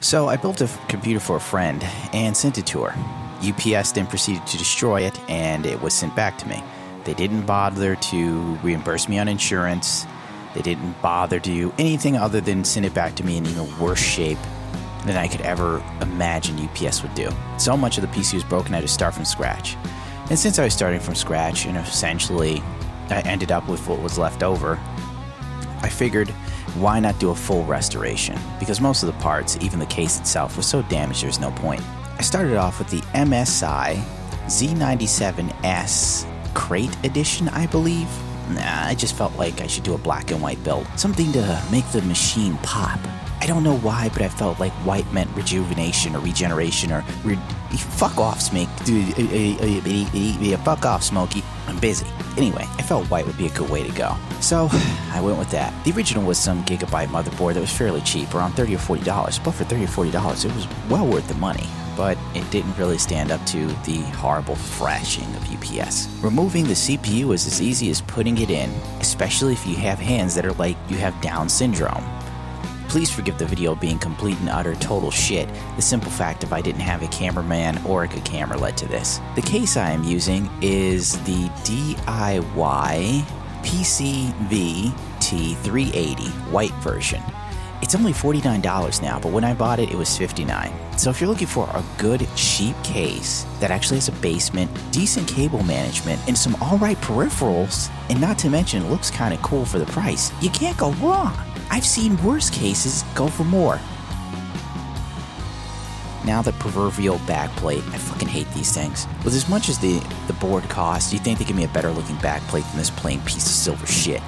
So I built a computer for a friend and sent it to her. UPS then proceeded to destroy it, and it was sent back to me. They didn't bother to reimburse me on insurance. They didn't bother to do anything other than send it back to me in even worse shape than I could ever imagine UPS would do. So much of the PC was broken, I had to start from scratch. And since I was starting from scratch and essentially I ended up with what was left over, I figured, why not do a full restoration? Because most of the parts, even the case itself, was so damaged there's no point. I started off with the MSI Z97S SLI Krait edition, I believe. I just felt like I should do a black and white build. Something to make the machine pop. I don't know why, but I felt like white meant rejuvenation or regeneration or... fuck off, Smokey. Fuck off, Smokey. I'm busy. Anyway, I felt white would be a good way to go. So, I went with that. The original was some gigabyte motherboard that was fairly cheap, around $30 or $40. But for $30 or $40, it was well worth the money. But it didn't really stand up to the horrible thrashing of UPS. Removing the CPU is as easy as putting it in, especially if you have hands that are like you have Down syndrome. Please forgive the video being complete and utter total shit. The simple fact if I didn't have a cameraman or a good camera led to this. The case I am using is the DIYPC VT380 white version. It's only $49 now, but when I bought it, it was $59. So if you're looking for a good, cheap case that actually has a basement, decent cable management, and some alright peripherals, and not to mention it looks kind of cool for the price, you can't go wrong. I've seen worse cases go for more. Now the proverbial backplate. I fucking hate these things. With as much as the board costs, you think they give me a better looking backplate than this plain piece of silver shit.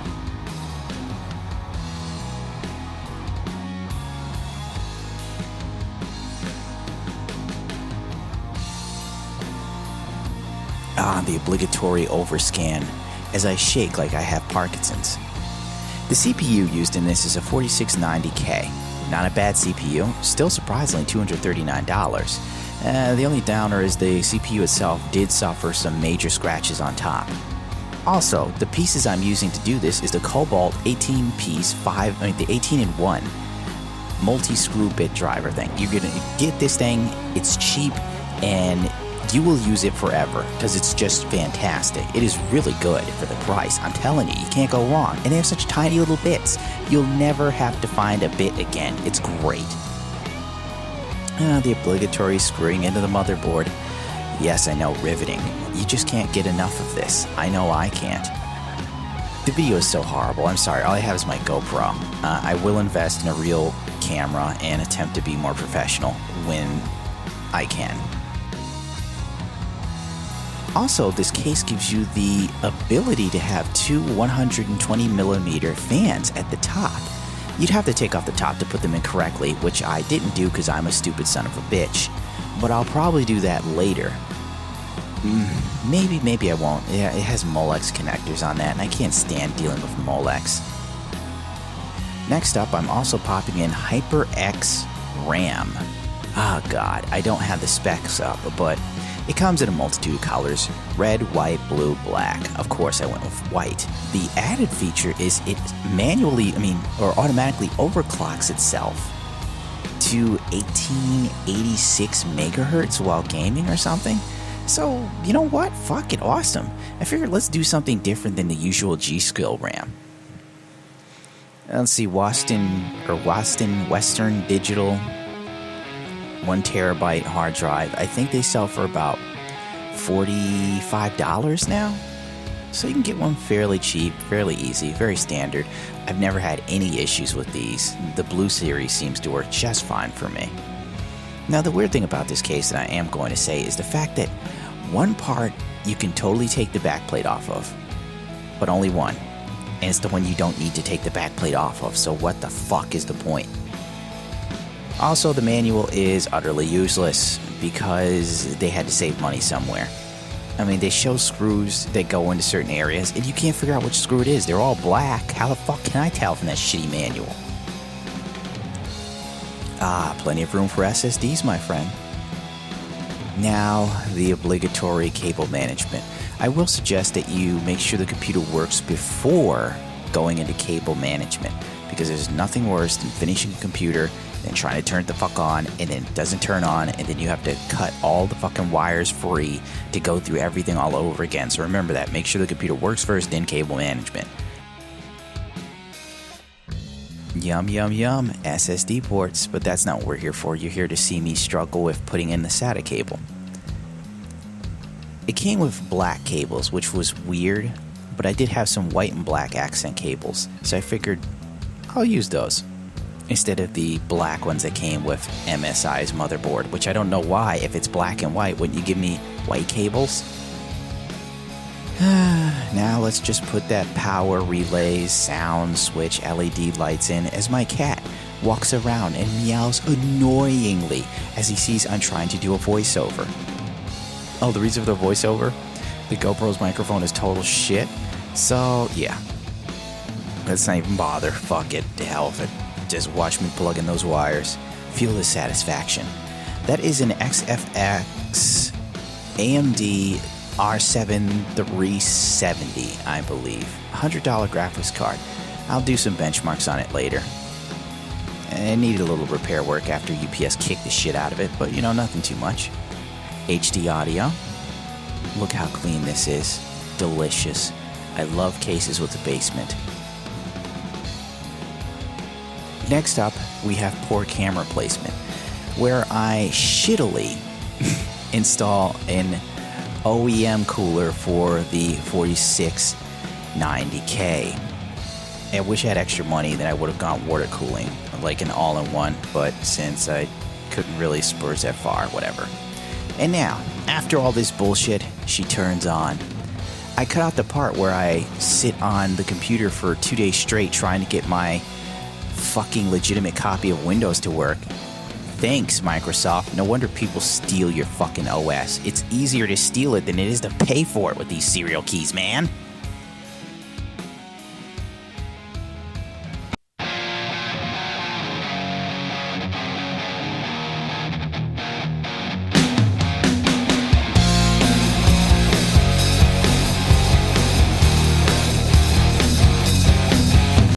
The obligatory overscan as I shake like I have Parkinson's. The CPU used in this is a 4690K. Not a bad CPU, still surprisingly $239. The only downer is the CPU itself did suffer some major scratches on top. Also, the pieces I'm using to do this is the Cobalt 18-piece the 18-in-1 multi-screw bit driver thing. You're gonna get this thing, it's cheap, and you will use it forever because it's just fantastic. It is really good for the price. I'm telling you, you can't go wrong. And they have such tiny little bits. You'll never have to find a bit again. It's great. The obligatory screwing into the motherboard. Yes, I know, riveting. You just can't get enough of this. I know I can't. The video is so horrible. I'm sorry. All I have is my GoPro. I will invest in a real camera and attempt to be more professional when I can. Also, this case gives you the ability to have two 120mm fans at the top. You'd have to take off the top to put them in correctly, which I didn't do because I'm a stupid son of a bitch. But I'll probably do that later. Maybe I won't. Yeah, it has Molex connectors on that, and I can't stand dealing with Molex. Next up, I'm also popping in HyperX RAM. Oh god, I don't have the specs up, but it comes in a multitude of colors: red, white, blue, black. Of course I went with white. The added feature is it automatically overclocks itself to 1886 megahertz while gaming or something. So, you know what? Fuck it, awesome. I figured let's do something different than the usual G-Skill RAM. Let's see, Western Digital 1 terabyte hard drive. I think they sell for about $45 now. So you can get one fairly cheap, fairly easy, very standard. I've never had any issues with these. The Blue Series seems to work just fine for me. Now the weird thing about this case that I am going to say is the fact that one part you can totally take the backplate off of, but only one. And it's the one you don't need to take the backplate off of, so what the fuck is the point? Also, the manual is utterly useless because they had to save money somewhere. I mean, they show screws that go into certain areas, and you can't figure out which screw it is. They're all black. How the fuck can I tell from that shitty manual? Plenty of room for SSDs, my friend. Now, the obligatory cable management. I will suggest that you make sure the computer works before going into cable management, because there's nothing worse than finishing a computer then trying to turn it the fuck on, and then it doesn't turn on, and then you have to cut all the fucking wires free to go through everything all over again. So remember that. Make sure the computer works first, then cable management. Yum, yum, yum, SSD ports, but that's not what we're here for. You're here to see me struggle with putting in the SATA cable. It came with black cables, which was weird, but I did have some white and black accent cables, so I figured I'll use those instead of the black ones that came with MSI's motherboard, which I don't know why. If it's black and white, wouldn't you give me white cables? Now let's just put that power relays, sound switch, LED lights in as my cat walks around and meows annoyingly as he sees I'm trying to do a voiceover. Oh, the reason for the voiceover? The GoPro's microphone is total shit. So, yeah. Let's not even bother. Fuck it. To hell with it. Just watch me plug in those wires. Feel the satisfaction. That is an XFX AMD R7 370, I believe. $100 graphics card. I'll do some benchmarks on it later. It needed a little repair work after UPS kicked the shit out of it, but you know, nothing too much. HD audio. Look how clean this is. Delicious. I love cases with a basement. Next up, we have poor camera placement, where I shittily install an OEM cooler for the 4690K. I wish I had extra money, then I would have gone water cooling, like an all-in-one, but since I couldn't really spurs that far, whatever. And now, after all this bullshit, she turns on. I cut out the part where I sit on the computer for 2 days straight trying to get my fucking legitimate copy of Windows to work. Thanks, Microsoft. No wonder people steal your fucking OS. It's easier to steal it than it is to pay for it with these serial keys, man.